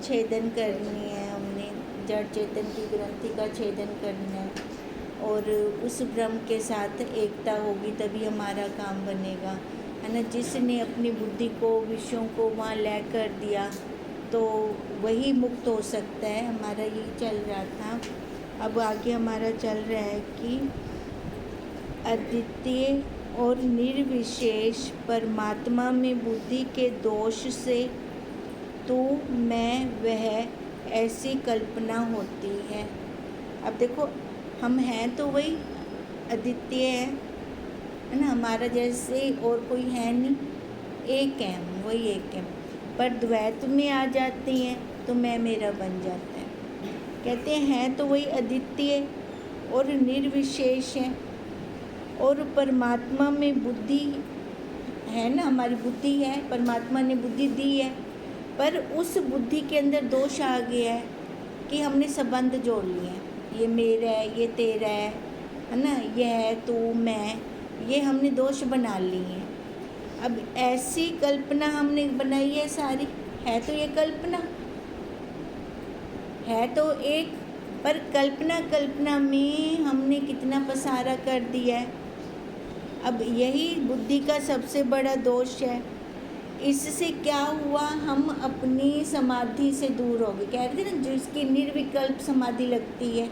छेदन करनी है, हमने जड़ चेतन की ग्रंथि का छेदन करना है, और उस ब्रह्म के साथ एकता होगी तभी हमारा काम बनेगा, है ना। जिसने अपनी बुद्धि को, विषयों को वहाँ लय कर दिया तो वही मुक्त हो सकता है। हमारा यही चल रहा था। अब आगे हमारा चल रहा है कि अद्वितीय और निर्विशेष परमात्मा में बुद्धि के दोष से तू मैं वह ऐसी कल्पना होती है। अब देखो, हम हैं तो वही अद्वितीय है ना, हमारा जैसे और कोई है नहीं, एक है हम, वही एक है। पर द्वैत में आ जाते हैं तो मैं मेरा बन जाता है। कहते हैं तो वही अद्वितीय और निर्विशेष है, और परमात्मा में बुद्धि है ना, हमारी बुद्धि है, परमात्मा ने बुद्धि दी है, पर उस बुद्धि के अंदर दोष आ गया है कि हमने संबंध जोड़ लिए हैं, ये मेरा है, ये तेरा है ना, ये है तू मैं, ये हमने दोष बना लिए हैं। अब ऐसी कल्पना हमने बनाई है सारी, है तो ये कल्पना है तो एक, पर कल्पना में हमने कितना पसारा कर दिया है। अब यही बुद्धि का सबसे बड़ा दोष है। इससे क्या हुआ, हम अपनी समाधि से दूर हो गए। कह रहे थे ना, जिसकी निर्विकल्प समाधि लगती है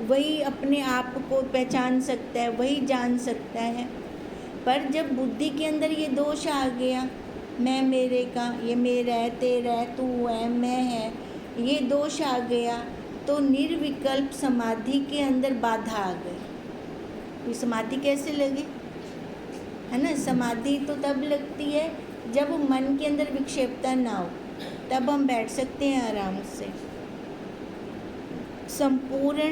वही अपने आप को पहचान सकता है, वही जान सकता है। पर जब बुद्धि के अंदर ये दोष आ गया, मैं मेरे का, ये मेरा है, तेरा है, तू है, मैं है, ये दोष आ गया तो निर्विकल्प समाधि के अंदर बाधा आ गई। ये समाधि कैसे लगे, है ना। समाधि तो तब लगती है जब मन के अंदर विक्षेपता ना हो, तब हम बैठ सकते हैं आराम से। संपूर्ण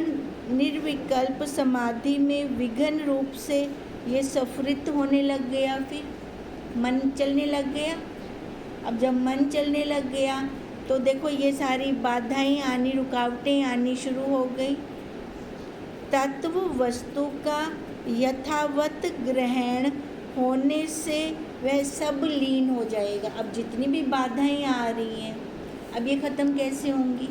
निर्विकल्प समाधि में विघन रूप से ये सफरित होने लग गया, फिर मन चलने लग गया। अब जब मन चलने लग गया तो देखो ये सारी बाधाएं आनी, रुकावटें आनी शुरू हो गई। तत्व वस्तु का यथावत ग्रहण होने से वह सब लीन हो जाएगा। अब जितनी भी बाधाएं आ रही हैं, अब ये ख़त्म कैसे होंगी,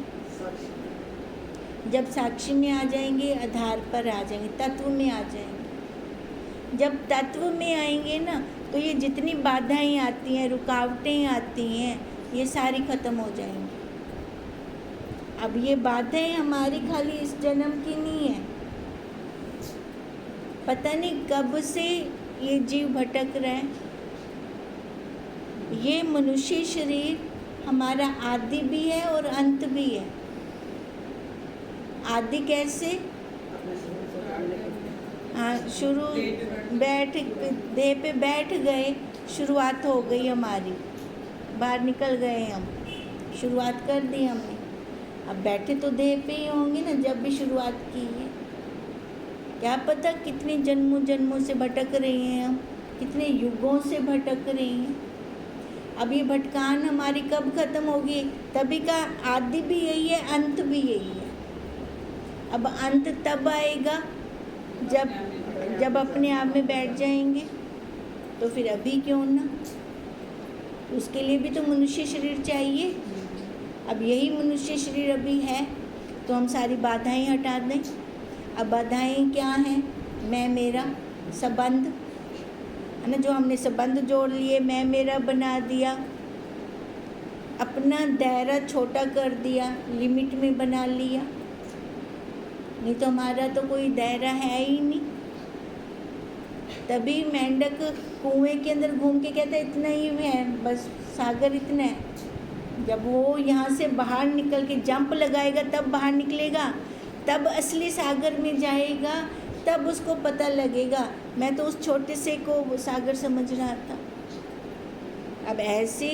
जब साक्षी में आ जाएंगे, आधार पर आ जाएंगे, तत्व में आ जाएंगे। जब तत्व में आएंगे ना, तो ये जितनी बाधाएं आती हैं, रुकावटें आती हैं, ये सारी ख़त्म हो जाएंगी। अब ये बाधाएं हमारी खाली इस जन्म की नहीं है, पता नहीं कब से ये जीव भटक रहा है। ये मनुष्य शरीर हमारा आदि भी है और अंत भी है। आदि कैसे, हाँ, शुरू बैठ देह पे बैठ गए, शुरुआत हो गई हमारी, बाहर निकल गए हम, शुरुआत कर दी हमने। अब बैठे तो देह पे ही होंगे ना, जब भी शुरुआत की है। क्या पता कितने जन्मों से भटक रहे हैं हम, कितने युगों से भटक रहे हैं। अब ये भटकान हमारी कब ख़त्म होगी, तभी का आदि भी यही है, अंत भी यही है। अब अंत तब आएगा जब अपने आप में बैठ जाएंगे, तो फिर अभी क्यों ना, उसके लिए भी तो मनुष्य शरीर चाहिए। अब यही मनुष्य शरीर अभी है तो हम सारी बाधाएं हटा दें। अब बाधाएं क्या हैं, मैं मेरा संबंध, है ना, जो हमने संबंध जोड़ लिए, मैं मेरा बना दिया, अपना दायरा छोटा कर दिया, लिमिट में बना लिया। नहीं तो हमारा तो कोई दायरा है ही नहीं। तभी मेंढक कुएं के अंदर घूम के कहता है इतना ही है, बस सागर इतना है। जब वो यहाँ से बाहर निकल के जंप लगाएगा तब बाहर निकलेगा, तब असली सागर में जाएगा, तब उसको पता लगेगा। मैं तो उस छोटे से को सागर समझ रहा था। अब ऐसे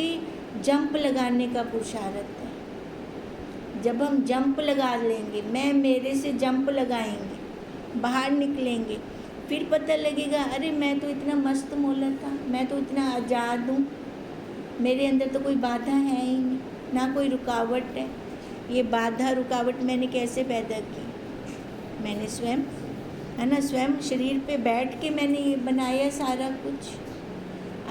जंप लगाने का पुरुषार्थ है। जब हम जंप लगा लेंगे, मैं मेरे से जंप लगाएंगे, बाहर निकलेंगे, फिर पता लगेगा अरे मैं तो इतना मस्त मौला था, मैं तो इतना आज़ाद हूँ, मेरे अंदर तो कोई बाधा है ही नहीं, ना कोई रुकावट है। ये बाधा रुकावट मैंने कैसे पैदा की, मैंने स्वयं, है ना, स्वयं शरीर पे बैठ के मैंने ये बनाया सारा कुछ।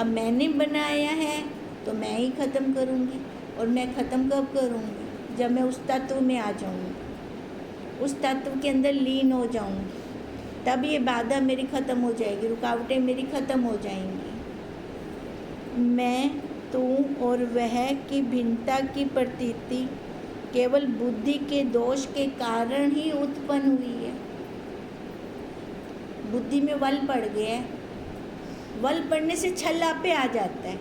अब मैंने बनाया है तो मैं ही ख़त्म करूँगी, और मैं ख़त्म कब करूँगी? जब मैं उस तत्व में आ जाऊँगी, उस तत्व के अंदर लीन हो जाऊँगी, तब ये बाधा मेरी ख़त्म हो जाएगी, रुकावटें मेरी ख़त्म हो जाएंगी। मैं, तू और वह की भिन्नता की प्रतीति केवल बुद्धि के दोष के कारण ही उत्पन्न हुई है। बुद्धि में वल पड़ गया है, वल पड़ने से छल आप पे आ जाता है।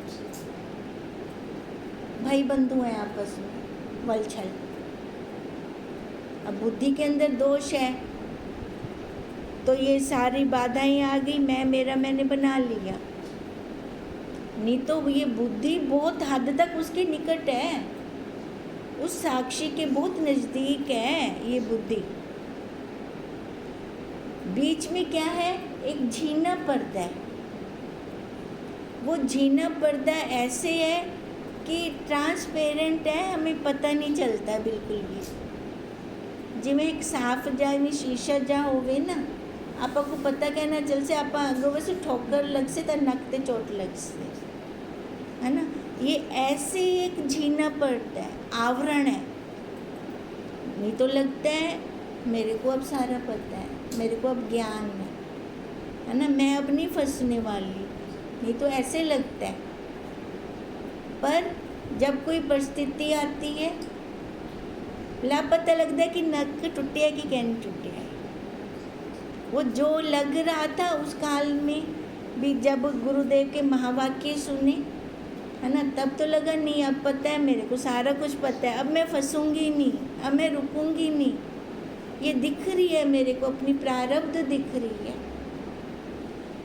भाई बंधु हैं आपस में, वल छल। अब बुद्धि के अंदर दोष है तो ये सारी बाधाएं आ गई, मैं मेरा मैंने बना लिया। नहीं तो ये बुद्धि बहुत हद तक उसके निकट है, उस साक्षी के बहुत नज़दीक है ये बुद्धि। बीच में क्या है? एक झीना पर्दा है। वो झीना पर्दा ऐसे है कि ट्रांसपेरेंट है, हमें पता नहीं चलता बिल्कुल भी। जिमें एक साफ जा में शीशा जा होवे ना, आपको पता कहना चल से आप आगे से ठोकर लग से तो नकते चोट लग से, है ना। ये ऐसे एक झीना पर्दा है, आवरण है। नहीं तो लगता है मेरे को अब सारा पता है, मेरे को अब ज्ञान है ना, मैं अब नहीं फंसने वाली। नहीं तो ऐसे लगता है। पर जब कोई परिस्थिति आती है, पता लगता है कि नक टूटे है कि कैन टूटे है। वो जो लग रहा था उस काल में भी, जब गुरुदेव के महावाक्य सुने, है ना, तब तो लगा नहीं अब पता है मेरे को, सारा कुछ पता है, अब मैं फंसूंगी नहीं, अब मैं रुकूंगी नहीं। ये दिख रही है मेरे को, अपनी प्रारब्ध दिख रही है।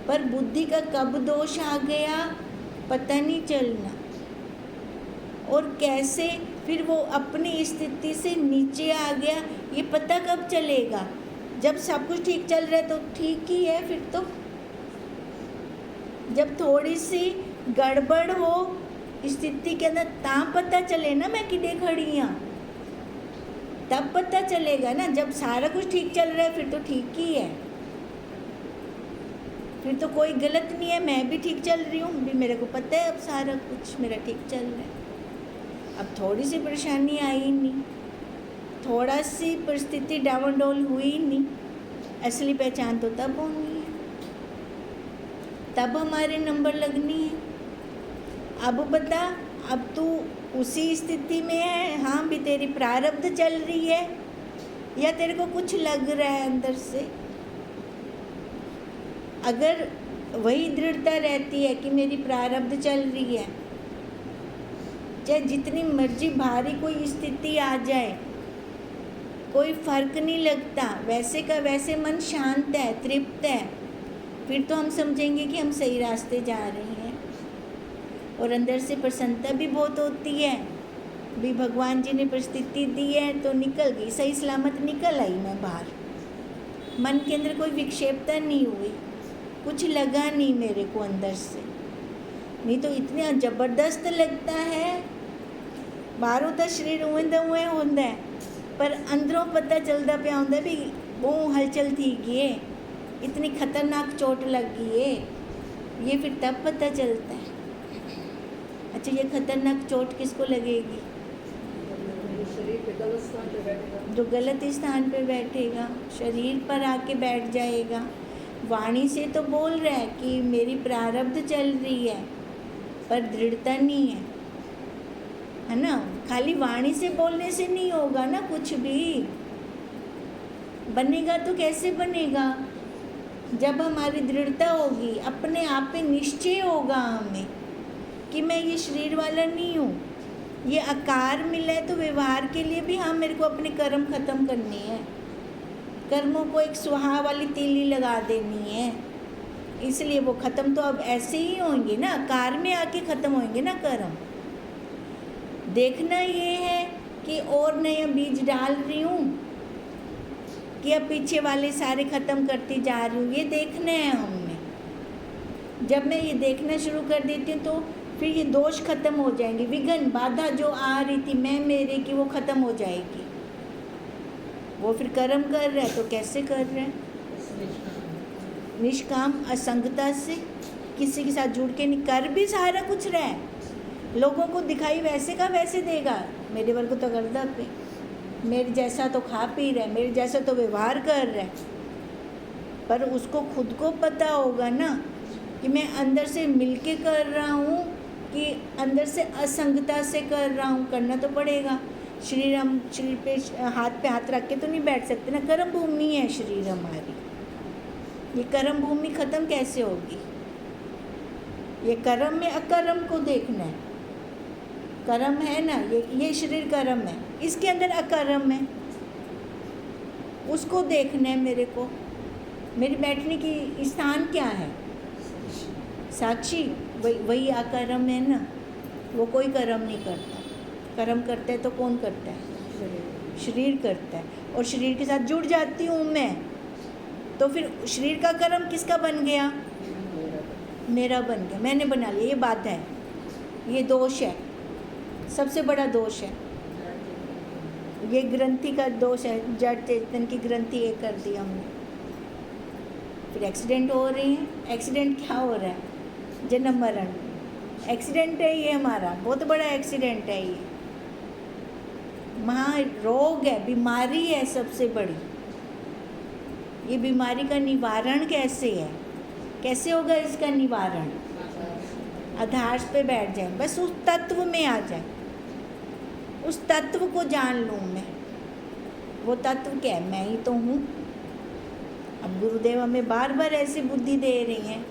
पर बुद्धि का कब दोष आ गया पता नहीं चलना। और कैसे फिर वो अपनी स्थिति से नीचे आ गया, ये पता कब चलेगा? जब सब कुछ ठीक चल रहा है तो ठीक ही है। फिर तो जब थोड़ी सी गड़बड़ हो स्थिति के अंदर, तब पता चले ना मैं किधे खड़ी हाँ, तब पता चलेगा ना। जब सारा कुछ ठीक चल रहा है फिर तो ठीक ही है, फिर तो कोई गलत नहीं है, मैं भी ठीक चल रही हूँ, भी मेरे को पता है अब सारा कुछ मेरा ठीक चल रहा है। अब थोड़ी सी परेशानी आई नहीं, थोड़ा सी परिस्थिति डावाडोल हुई नहीं, असली पहचान तो तब होनी है, तब हमारे नंबर लगनी है। अब बता, अब तू उसी स्थिति में है, हाँ भी तेरी प्रारब्ध चल रही है, या तेरे को कुछ लग रहा है अंदर से? अगर वही दृढ़ता रहती है कि मेरी प्रारब्ध चल रही है, चाहे जितनी मर्जी भारी कोई स्थिति आ जाए, कोई फर्क नहीं लगता, वैसे का वैसे मन शांत है, तृप्त है, फिर तो हम समझेंगे कि हम सही रास्ते जा रहे हैं। और अंदर से प्रसन्नता भी बहुत होती है, भी भगवान जी ने परिस्थिति दी है तो निकल गई, सही सलामत निकल आई मैं बाहर। मन के अंदर कोई विक्षेपता नहीं हुई, कुछ लगा नहीं मेरे को अंदर से। नहीं तो इतना ज़बरदस्त लगता है, बाहरों तो शरीर उवें होंदा है, पर अंदरों पता चलता पिया होंदा भी वो हलचल थी गई, इतनी खतरनाक चोट लग गई है। ये फिर तब पता चलता है। अच्छा, ये खतरनाक चोट किसको लगेगी? जो गलत स्थान पे बैठेगा, शरीर पर आके बैठ जाएगा। वाणी से तो बोल रहा है कि मेरी प्रारब्ध चल रही है, पर दृढ़ता नहीं है ना। खाली वाणी से बोलने से नहीं होगा ना, कुछ भी बनेगा तो कैसे बनेगा? जब हमारी दृढ़ता होगी, अपने आप पे निश्चय होगा हमें कि मैं ये शरीर वाला नहीं हूँ, ये आकार मिला है तो व्यवहार के लिए भी हाँ मेरे को अपने कर्म ख़त्म करने हैं, कर्मों को एक सुहा वाली तीली लगा देनी है। इसलिए वो ख़त्म तो अब ऐसे ही होंगे ना, आकार में आके ख़त्म होंगे ना कर्म। देखना ये है कि और नया बीज डाल रही हूँ कि अब पीछे वाले सारे ख़त्म करती जा रही हूँ, ये देखना है हमने। जब मैं ये देखना शुरू कर देती हूँ तो फिर ये दोष खत्म हो जाएंगे, विघ्न बाधा जो आ रही थी मैं मेरे की, वो ख़त्म हो जाएगी। वो फिर कर्म कर रहा है तो कैसे कर रहा है? निष्काम असंगता से, किसी के साथ जुड़ के नहीं, कर भी सारा कुछ रहा है, लोगों को दिखाई वैसे का वैसे देगा, मेरे वर्ग तो गर्दा पे, मेरे जैसा तो खा पी रहा है, मेरे जैसा तो व्यवहार कर रहा है, पर उसको खुद को पता होगा ना कि मैं अंदर से मिलके कर रहा हूँ कि अंदर से असंगता से कर रहा हूँ। करना तो पड़ेगा। शरीर हम शरीर पे हाथ रख के तो नहीं बैठ सकते ना, कर्म भूमि है शरीर हमारी। ये कर्म भूमि खत्म कैसे होगी? ये कर्म में अकर्म को देखना है। कर्म है ना, ये शरीर कर्म है, इसके अंदर अकर्म है, उसको देखना है मेरे को। मेरे बैठने की स्थान क्या है? साक्षी, वही अकर्म है ना। वो कोई कर्म नहीं करता। कर्म करता है तो कौन करता है? शरीर करता है। और शरीर के साथ जुड़ जाती हूँ मैं, तो फिर शरीर का कर्म किसका बन गया? मेरा बन गया, मैंने बना लिया। ये बात है, ये दोष है, सबसे बड़ा दोष है। ये ग्रंथि का दोष है, जड़ चेतन की ग्रंथि ये कर दी हमने। फिर एक्सीडेंट हो रहे हैं। एक्सीडेंट क्या हो रहा है? जन्म मरण एक्सीडेंट है ये हमारा, बहुत बड़ा एक्सीडेंट है ये। महारोग है, बीमारी है सबसे बड़ी। ये बीमारी का निवारण कैसे है? कैसे होगा इसका निवारण? आधार पे बैठ जाए, बस उस तत्व में आ जाए, उस तत्व को जान लूँ मैं। वो तत्व क्या है? मैं ही तो हूँ। अब गुरुदेव हमें बार बार ऐसी बुद्धि दे रही हैं,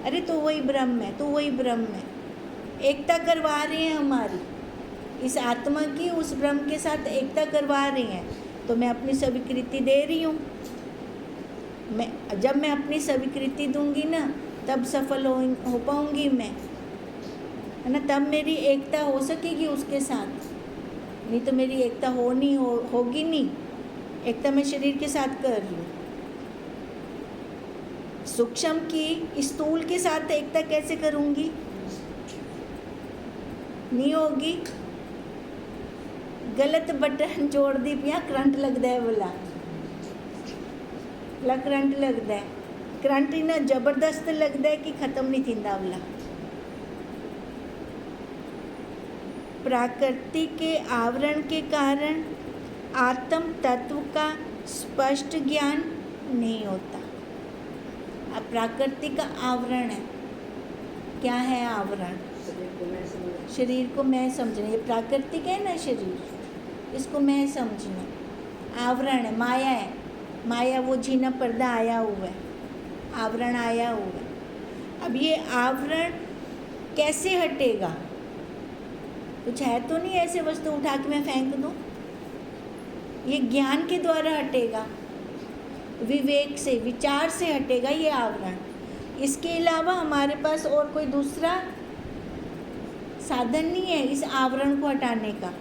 अरे तो वही ब्रह्म है, तो वही ब्रह्म है। एकता करवा रहे हैं हमारी, इस आत्मा की उस ब्रह्म के साथ एकता करवा रही हैं। तो मैं अपनी स्वीकृति दे रही हूँ। जब मैं अपनी स्वीकृति दूंगी ना, तब सफल हो पाऊंगी मैं, है ना। तब मेरी एकता हो सकेगी उसके साथ, नहीं तो मेरी एकता होगी नहीं। एकता मैं शरीर के साथ कर रही हूँ। सूक्ष्म की स्थूल के साथ एकता कैसे करूँगी? नहीं होगी। गलत बटन जोड़ दी पिया, करंट लगता है बोला करंट लगता है। करंट इतना जबरदस्त लगता है कि ख़त्म नहीं थींदा बोला। प्रकृति के आवरण के कारण आत्म तत्व का स्पष्ट ज्ञान नहीं होता। अब प्रकृति का आवरण है, क्या है आवरण? शरीर को मैं समझना, ये प्राकृतिक है ना शरीर, इसको मैं समझना। आवरण है, माया है। माया वो झीना पर्दा आया हुआ है, आवरण आया हुआ है। अब ये आवरण कैसे हटेगा? कुछ है तो नहीं ऐसे वस्तु उठा के मैं फेंक दूँ? ये ज्ञान के द्वारा हटेगा, विवेक से, विचार से हटेगा ये आवरण। इसके अलावा हमारे पास और कोई दूसरा साधन नहीं है इस आवरण को हटाने का।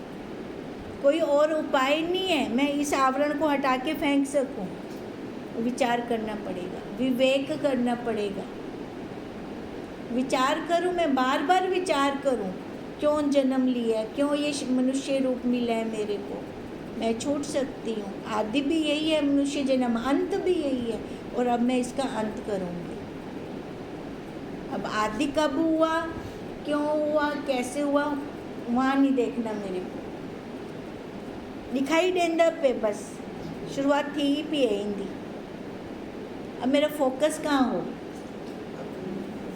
कोई और उपाय नहीं है मैं इस आवरण को हटा के फेंक सकूं। विचार करना पड़ेगा, विवेक करना पड़ेगा। विचार करूं, मैं बार बार विचार करूं, क्यों जन्म लिया है, क्यों ये मनुष्य रूप मिला है मेरे को। मैं छूट सकती हूँ। आदि भी यही है मनुष्य जन्म, अंत भी यही है, और अब मैं इसका अंत करूँगी। अब आदि कब हुआ, क्यों हुआ, कैसे हुआ, वहाँ नहीं देखना मेरे को। दिखाई देंदा पे बस शुरुआत थी ही भी है हिंदी। अब मेरा फोकस कहाँ हो?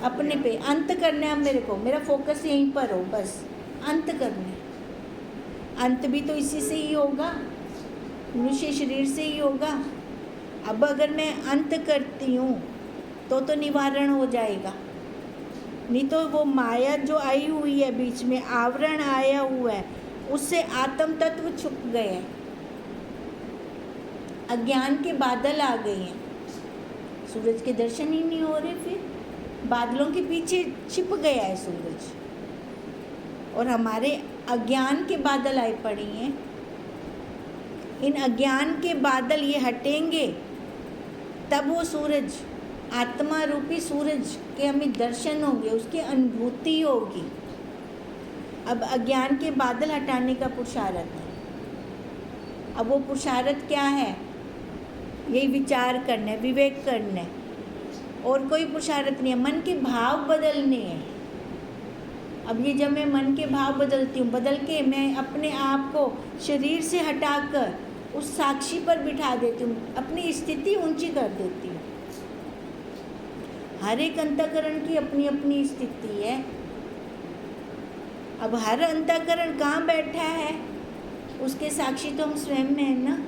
अपने पे। अंत करना है अब मेरे को, मेरा फोकस यहीं पर हो, बस अंत करना है। अंत भी तो इसी से ही होगा, मनुष्य शरीर से ही होगा। अब अगर मैं अंत करती हूँ तो निवारण हो जाएगा, नहीं तो वो माया जो आई हुई है बीच में, आवरण आया हुआ है, उससे आत्म तत्व छुप गए हैं। अज्ञान के बादल आ गए हैं, सूरज के दर्शन ही नहीं हो रहे, फिर बादलों के पीछे छिप गया है सूरज, और हमारे अज्ञान के बादल आए पड़े हैं। इन अज्ञान के बादल ये हटेंगे तब वो सूरज, आत्मा रूपी सूरज के हमें दर्शन होंगे, उसकी अनुभूति होगी। अब अज्ञान के बादल हटाने का पुरुषार्थ है। अब वो पुरुषार्थ क्या है? यही विचार करना है, विवेक करना है, और कोई पुरुषार्थ नहीं है। मन के भाव बदलने हैं, अब ये जब मैं मन के भाव बदलती हूँ, बदल के मैं अपने आप को शरीर से हटाकर उस साक्षी पर बिठा देती हूँ, अपनी स्थिति ऊंची कर देती हूँ। हर एक अंतःकरण की अपनी अपनी स्थिति है। अब हर अंतःकरण कहाँ बैठा है, उसके साक्षी तो हम स्वयं में है ना।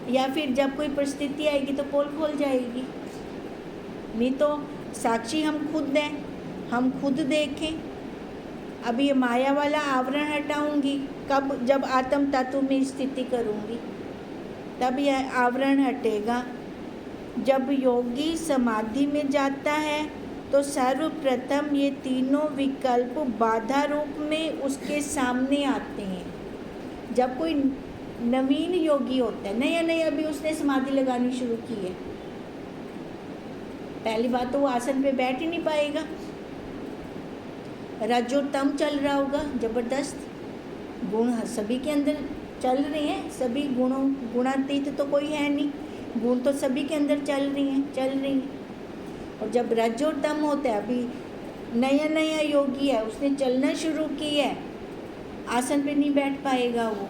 या फिर जब कोई परिस्थिति आएगी तो पोल खोल जाएगी, नहीं तो साक्षी हम खुद हैं, हम खुद देखें। अब ये माया वाला आवरण हटाऊंगी कब, जब आत्म तत्व में स्थिति करूंगी, तब यह आवरण हटेगा। जब योगी समाधि में जाता है तो सर्वप्रथम ये तीनों विकल्प बाधा रूप में उसके सामने आते हैं। जब कोई नवीन योगी होता है, नया नया अभी उसने समाधि लगानी शुरू की है, पहली बात तो वो आसन पे बैठ ही नहीं पाएगा, रजोतम चल रहा होगा जबरदस्त, गुण सभी के अंदर चल रहे हैं, सभी गुणातीत तो कोई है नहीं, गुण तो सभी के अंदर चल रही हैं। और जब रजोतम होता है, अभी नया नया योगी है, उसने चलना शुरू की है, आसन पे नहीं बैठ पाएगा वो।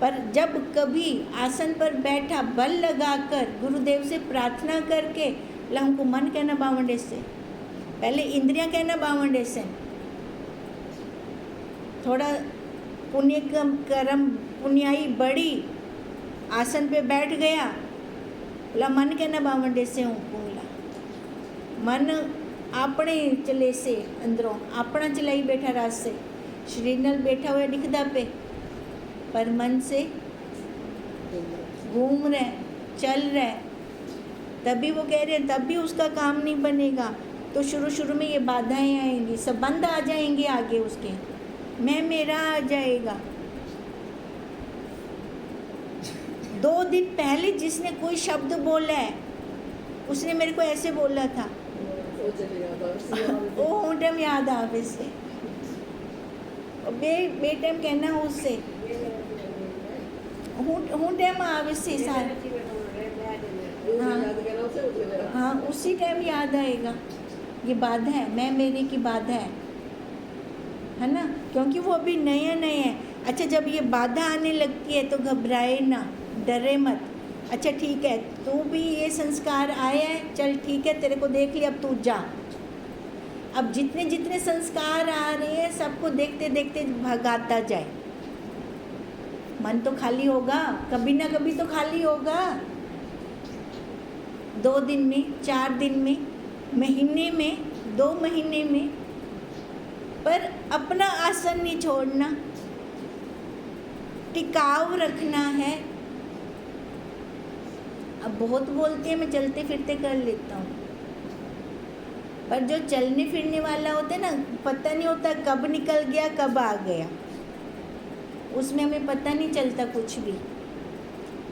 पर जब कभी आसन पर बैठा, बल लगाकर गुरुदेव से प्रार्थना करके, हमको मन कहना 52 से, पहले इंद्रियां कहना 52 से, थोड़ा पुण्य कर्म पुण्याई बड़ी, आसन पे बैठ गया, बोला मन कहना 52 से हूँ बोला, मन अपने चले से अंदरों अपना चलाई बैठा रात से, शरीर नाल बैठा हुआ दिखदा पे, पर मन से घूम रहे, चल रहे, तभी वो कह रहे हैं तब भी उसका काम नहीं बनेगा। तो शुरू में ये बाधाएं आएंगी, संबंध आ जाएंगे, आगे उसके मैं मेरा आ जाएगा। 2 दिन पहले जिसने कोई शब्द बोला है, उसने मेरे को ऐसे बोला था, वो हूँ टाइम याद आवे से, बे टाइम कहना उससे हूँ टाइम आवे से सारे, हाँ उसी टाइम याद आएगा। ये बाधा है, मैं मेरे की बाधा है ना, क्योंकि वो अभी नया है। अच्छा, जब ये बाधा आने लगती है तो घबराए ना, डरे मत। अच्छा ठीक है, तू भी ये संस्कार आया है, चल ठीक है, तेरे को देख लिया, अब तू जा। अब जितने जितने संस्कार आ रहे हैं, सबको देखते देखते भगाता जाए। मन तो खाली होगा, कभी ना कभी तो खाली होगा, 2 दिन में, 4 दिन में, महीने में, 2 महीने में, पर अपना आसन नहीं छोड़ना, टिकाव रखना है। अब बहुत बोलते हैं मैं चलते फिरते कर लेता हूँ, पर जो चलने फिरने वाला होता है ना, पता नहीं होता कब निकल गया कब आ गया, उसमें हमें पता नहीं चलता कुछ भी।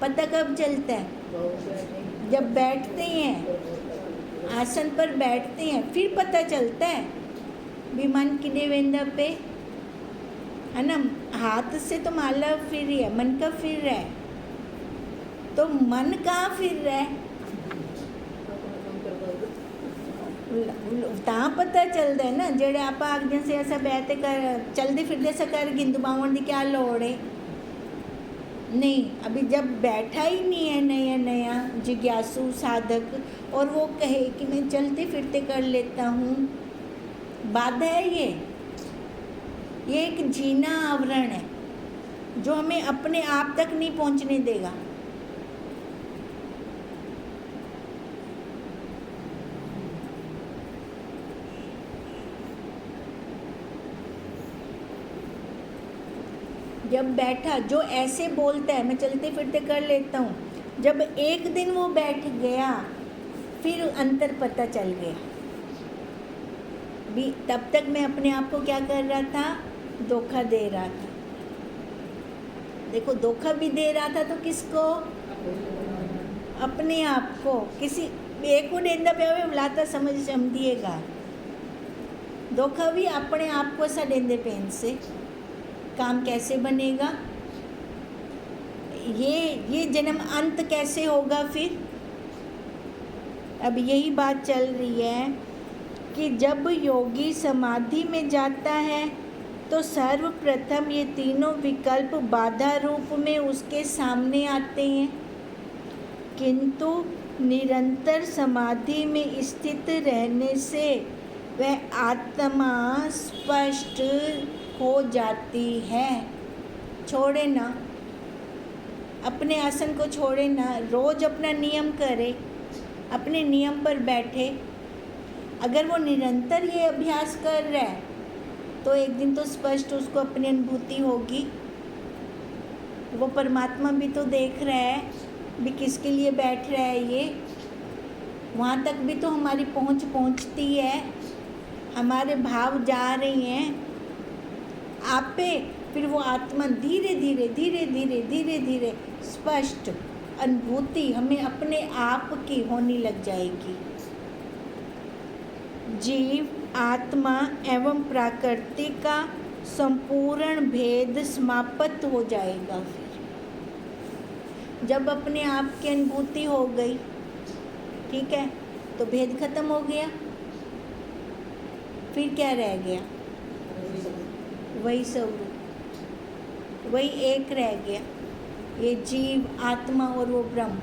पता कब चलता है? जब बैठते हैं, आसन पर बैठते हैं, फिर पता चलता है भी मन किने वेंदा पे, है ना। हाथ से तो माला फिर रही है, मन का फिर रहा है, तो मन कहाँ फिर रहा है, ਤਾਂ पता चलता है ना। जेड़े आप आखदे से ऐसा बैठे कर चलते फिरते सा कर गिंदू बावन की क्या लोड़ है, नहीं। अभी जब बैठा ही नहीं है नया नया जिज्ञासु साधक, और वो कहे कि मैं चलते फिरते कर लेता हूँ, बाधा है ये एक जीना आवरण है जो हमें अपने आप तक नहीं पहुँचने देगा। जब बैठा, जो ऐसे बोलता है मैं चलते फिरते कर लेता हूँ, जब एक दिन वो बैठ गया, फिर अंतर पता चल गया भी। तब तक मैं अपने आप को क्या कर रहा था, धोखा दे रहा था। देखो, धोखा भी दे रहा था तो किसको, अपने आप को। किसी एक को देंदा पे हुए लाता समझ समझिएगा, धोखा भी अपने आप को सा देंदे पेन से काम कैसे बनेगा, ये जन्म अंत कैसे होगा फिर। अब यही बात चल रही है कि जब योगी समाधि में जाता है तो सर्वप्रथम ये तीनों विकल्प बाधा रूप में उसके सामने आते हैं, किंतु निरंतर समाधि में स्थित रहने से वह आत्मा स्पष्ट हो जाती है। छोड़े ना, अपने आसन को छोड़े ना, रोज अपना नियम करे, अपने नियम पर बैठे। अगर वो निरंतर ये अभ्यास कर रहा है तो एक दिन तो स्पष्ट उसको अपनी अनुभूति होगी। वो परमात्मा भी तो देख रहा है भी किसके लिए बैठ रहा है ये, वहाँ तक भी तो हमारी पहुँच पहुँचती है, हमारे भाव जा रहे हैं आप पे। फिर वो आत्मा धीरे धीरे धीरे धीरे धीरे धीरे स्पष्ट अनुभूति हमें अपने आप की होने लग जाएगी। जीव, आत्मा एवं प्रकृति का संपूर्ण भेद समाप्त हो जाएगा। फिर जब अपने आप की अनुभूति हो गई, ठीक है, तो भेद खत्म हो गया। फिर क्या रह गया? वही स्वरूप, वही एक रह गया, ये जीव, आत्मा और वो ब्रह्म।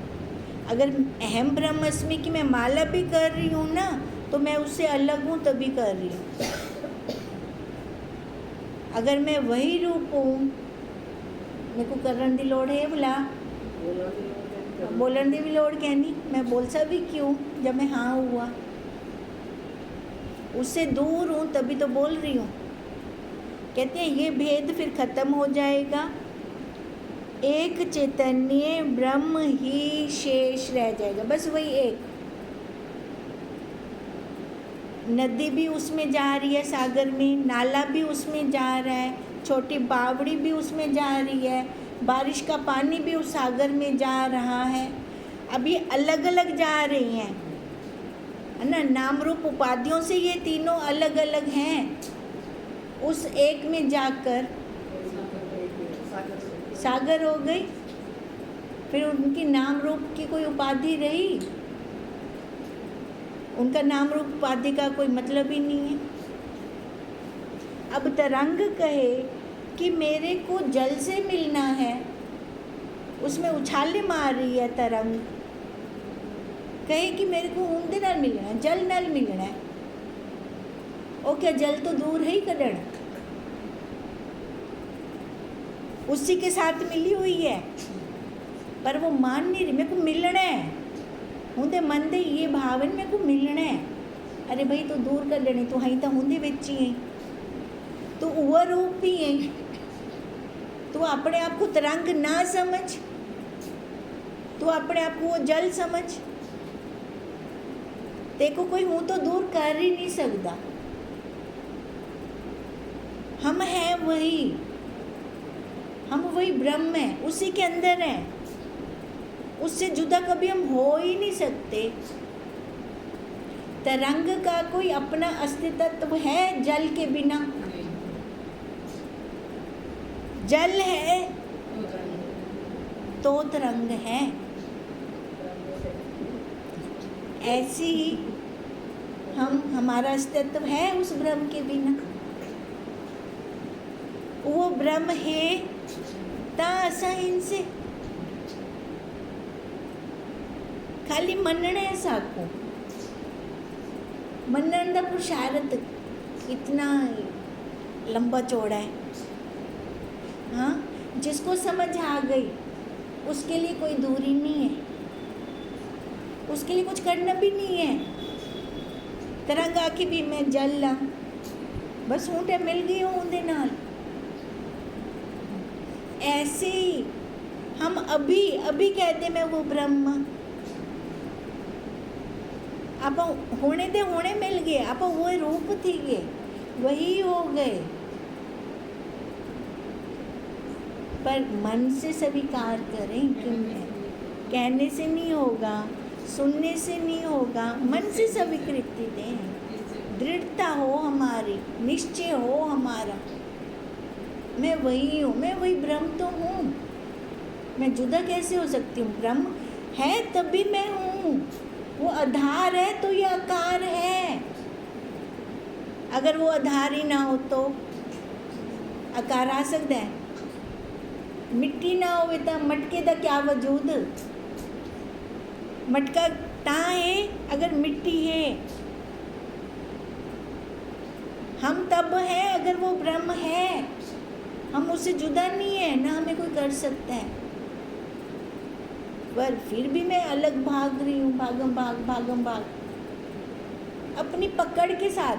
अगर अहम ब्रह्मस्मि की मैं माला भी कर रही हूँ ना, तो मैं उससे अलग हूँ तभी कर रही हूँ। अगर मैं वही रूप हूँ, मेरे को करन दी लोड़ है बोला, बोलन दी भी लोड़ कहनी, मैं बोल सा भी क्यों जब मैं हाँ हुआ, उससे दूर हूँ तभी तो बोल रही हूँ। कहते हैं ये भेद फिर खत्म हो जाएगा, एक चैतन्य ब्रह्म ही शेष रह जाएगा, बस वही एक। नदी भी उसमें जा रही है, सागर में, नाला भी उसमें जा रहा है, छोटी बावड़ी भी उसमें जा रही है, बारिश का पानी भी उस सागर में जा रहा है। अब ये अलग अलग जा रही हैं, है ना, नाम रूप उपाधियों से ये तीनों अलग अलग हैं। उस एक में जाकर सागर हो गई, फिर उनकी नाम रूप की कोई उपाधि रही, उनका नाम रूप उपाधि का कोई मतलब ही नहीं है। अब तरंग कहे कि मेरे को जल से मिलना है, उसमें उछाले मार रही है तरंग, कहे कि मेरे को ऊंधे नाल मिलना है, जल नाल मिलना है, ओ क्या जल तो दूर है ही कदड़, उसी के साथ मिली हुई है, पर वो मान नहीं रही, मेरे को मिलना है, हुंदे मन दे ये भावन मेरे को मिलना है। अरे भाई तो दूर कर लेनी, तो हई तो हुंदे विच ही है, तो वह रूप ही है, तो अपने आप को तरंग ना समझ, तो अपने आप को वो जल समझ। देखो कोई हूँ तो दूर कर ही नहीं सकता, हम हैं वही, हम वही ब्रह्म हैं, उसी के अंदर हैं, उससे जुदा कभी हम हो ही नहीं सकते। तरंग का कोई अपना अस्तित्व है जल के बिना? जल है तो तरंग है। ऐसी ही हमारा अस्तित्व है उस ब्रह्म के बिना। वो ब्रह्म है ता असा इनसे खाली मनने साको, मनन का पुरुषार्थ इतना लंबा चौड़ा है। हाँ, जिसको समझ आ गई उसके लिए कोई दूरी नहीं है, उसके लिए कुछ करना भी नहीं है। तरंग आके भी मैं जल ला, बस ऊँटे मिल गई हूँ उनके नाल। ऐसे ही हम अभी अभी कहते मैं वो ब्रह्म, आप होने दे, होने मिल गए, आप वो रूप थी गए, वही हो गए, पर मन से स्वीकार करें क्यों है? कहने से नहीं होगा, सुनने से नहीं होगा, मन से स्वीकृति दें, दृढ़ता हो हमारी, निश्चय हो हमारा, मैं वही हूँ, मैं वही ब्रह्म तो हूँ, मैं जुदा कैसे हो सकती हूँ? ब्रह्म है तभी मैं हूँ, वो आधार है तो ये आकार है, अगर वो आधार ही ना हो तो आकार आ सकता है? मिट्टी ना होवे तो मटके का क्या वजूद? मटका ता है अगर मिट्टी है। हम तब है अगर वो ब्रह्म है। हम उससे जुदा नहीं है, ना हमें कोई कर सकता है। पर फिर भी मैं अलग भाग रही हूँ, भागम भाग अपनी पकड़ के साथ।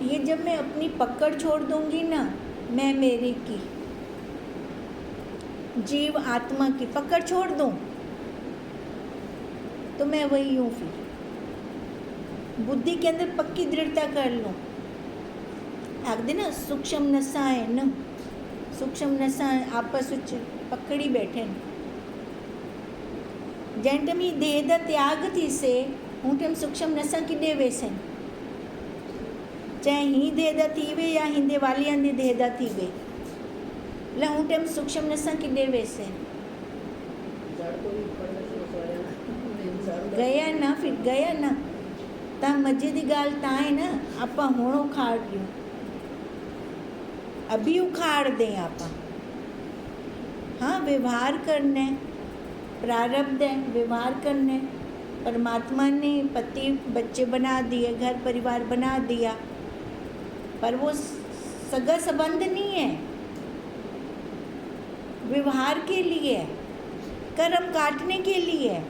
ये जब मैं अपनी पकड़ छोड़ दूंगी ना, मैं मेरे की, जीव आत्मा की पकड़ छोड़ दूं, तो मैं वही हूँ। फिर बुद्धि के अंदर पक्की दृढ़ता कर लूं। आखदे ना सूक्ष्म नसाएं न, सूक्ष्म नसाएं आपस विच पकड़ी बैठे न। जेंटम ही देह दा त्याग थी से हूँ टेम सूक्ष्म नसा किडे वेसन, चाहे ही देह दा थीवे या हिंदे वालियां दी देह दा थीवे, ला हूँ टेम सूक्ष्म नसा किडे वेसन गया ना। फिर गया ना ता मजे दी गाल ता है ना, आपा हुण उखाड़ रही, अभी उखाड़ दें आपा। हाँ, व्यवहार करना है, प्रारब्ध है, व्यवहार करना है। परमात्मा ने पति बच्चे बना दिए, घर परिवार बना दिया, पर वो सगा संबंध नहीं है, व्यवहार के लिए है, कर्म काटने के लिए है।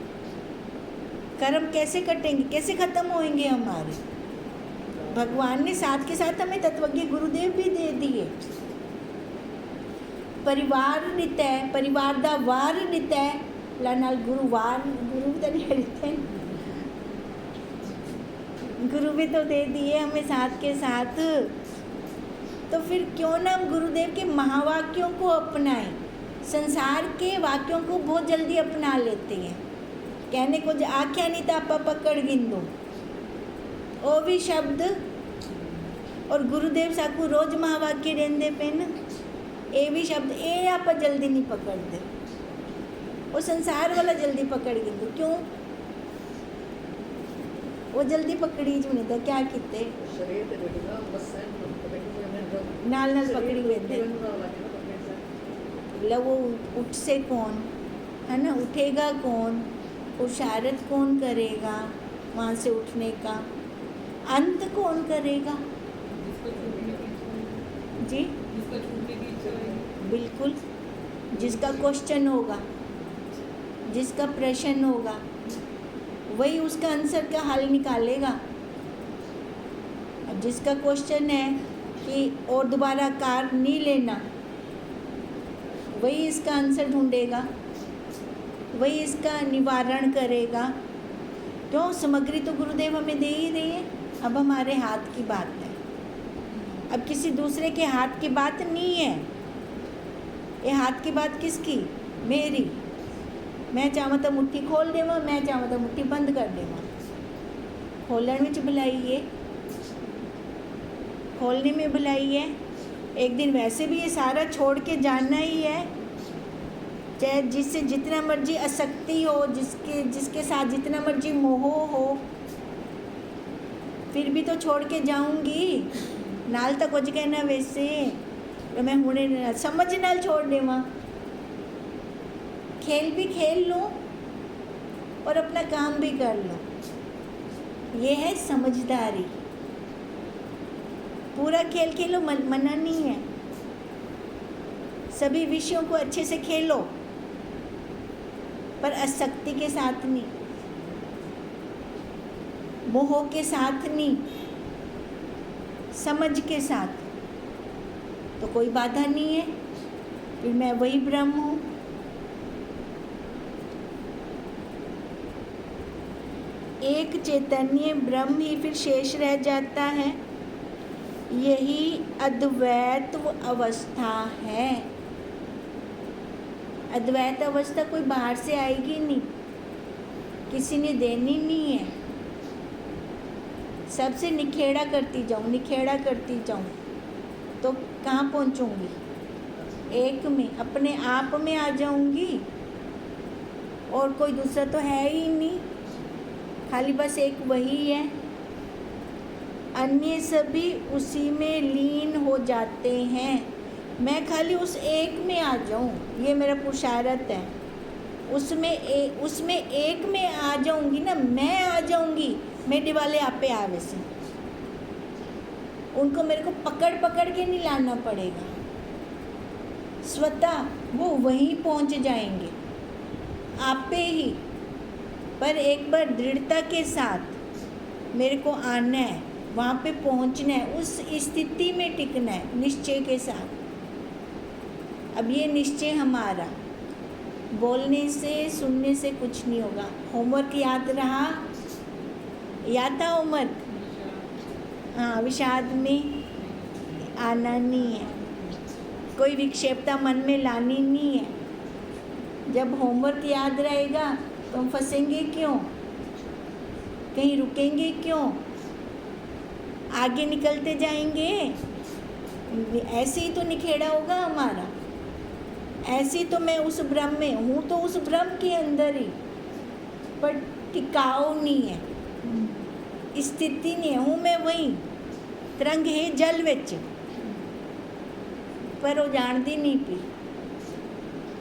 कर्म कैसे कटेंगे, कैसे खत्म होंगे हमारे? भगवान ने साथ के साथ हमें तत्वज्ञ गुरुदेव भी दे दिए। परिवार नित है, परिवार दा वार नित है, लानाल गुरुवार, गुरु तो नहीं रहते, गुरु भी तो दे दिए हमें साथ के साथ। तो फिर क्यों ना हम गुरुदेव के महावाक्यों को अपनाएं? संसार के वाक्यों को बहुत जल्दी अपना लेते हैं, कहने को जो आख्या नहीं था आपा पकड़ गिन दो, वो भी शब्द। और गुरुदेव साकू रोज महावाक्य रेंदे पे न, ये भी शब्द, ये आप जल्दी नहीं पकड़ते। वो संसार वाला जल्दी पकड़ गिन दो, क्यों? वो जल्दी पकड़ी जो नहीं था, क्या किते नाल नाल पकड़ी लेते। मतलब वो उठ से कौन है ना, उठेगा कौन, पुरुषार्थ कौन करेगा वहाँ से उठने का, अंत कौन करेगा? जी बिल्कुल, जिसका क्वेश्चन होगा, जिसका प्रश्न होगा, वही उसका आंसर का हल निकालेगा। अब जिसका क्वेश्चन है कि और दोबारा कार नहीं लेना, वही इसका आंसर ढूंढेगा, वही इसका निवारण करेगा। क्यों? सामग्री तो गुरुदेव हमें दे ही रही है। अब हमारे हाथ की बात है, अब किसी दूसरे के हाथ की बात नहीं है। ये हाथ की बात किसकी? मेरी। मैं चाहूँ तो मुट्ठी खोल देवा, मैं चाहूँ तो मुट्ठी बंद कर देवा। खोलने में भलाई है, खोलने में भलाई है। एक दिन वैसे भी ये सारा छोड़ के जाना ही है, चाहे जिससे जितना मर्जी आसक्ति हो, जिसके साथ जितना मर्जी मोह हो, फिर भी तो छोड़ के जाऊंगी। नाल तक कुछ कहना वैसे तो मैं हुणे समझ नाल छोड़ देवा। खेल भी खेल लो और अपना काम भी कर लो, ये है समझदारी। पूरा खेल खेलो, मना नहीं है, सभी विषयों को अच्छे से खेलो, पर आसक्ति के साथ नहीं, मोह के साथ नहीं, समझ के साथ। तो कोई बाधा नहीं है, फिर मैं वही ब्रह्म हूँ। एक चैतन्य ब्रह्म ही फिर शेष रह जाता है। यही अद्वैत अवस्था है। अद्वैत अवस्था कोई बाहर से आएगी नहीं, किसी ने देनी नहीं है। सबसे निखेड़ा करती जाऊँ, निखेड़ा करती जाऊँ। कहाँ पहुँचूँगी? एक में, अपने आप में आ जाऊँगी। और कोई दूसरा तो है ही नहीं, खाली बस एक वही है। अन्य सभी उसी में लीन हो जाते हैं, मैं खाली उस एक में आ जाऊँ, ये मेरा पुरुषार्थ है। उसमें एक में आ जाऊँगी ना, मैं आ जाऊँगी। मेरे वाले आपे आवे से, उनको मेरे को पकड़ पकड़ के नहीं लाना पड़ेगा, स्वतः वो वहीं पहुँच जाएंगे आपे ही। पर एक बार दृढ़ता के साथ मेरे को आना है, वहाँ पे पहुँचना है, उस स्थिति में टिकना है निश्चय के साथ। अब ये निश्चय हमारा बोलने से सुनने से कुछ नहीं होगा। होमवर्क याद रहा? याद था होमवर्क? हाँ, विषाद में आना नहीं है, कोई विक्षेपता मन में लानी नहीं है। जब होमवर्क याद रहेगा तो हम फंसेंगे क्यों, कहीं रुकेंगे क्यों, आगे निकलते जाएंगे। ऐसे ही तो निखेड़ा होगा हमारा, ऐसे ही तो मैं उस ब्रह्म में हूँ, तो उस ब्रह्म के अंदर ही, पर टिकाऊ नहीं है, स्थिति नहीं है। हूँ मैं वहीं, तरंग है जल विच, पर वो जानती नहीं पी।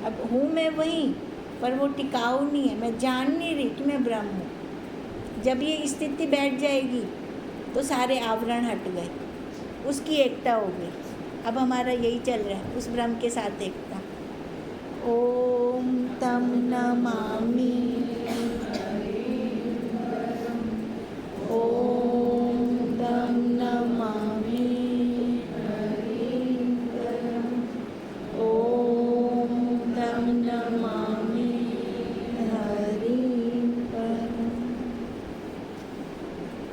अब हूँ मैं वहीं, पर वो टिकाऊ नहीं है, मैं जान नहीं रही कि मैं ब्रह्म हूँ। जब ये स्थिति बैठ जाएगी तो सारे आवरण हट गए, उसकी एकता हो गई। अब हमारा यही चल रहा है, उस ब्रह्म के साथ एकता। ओम तम नमामि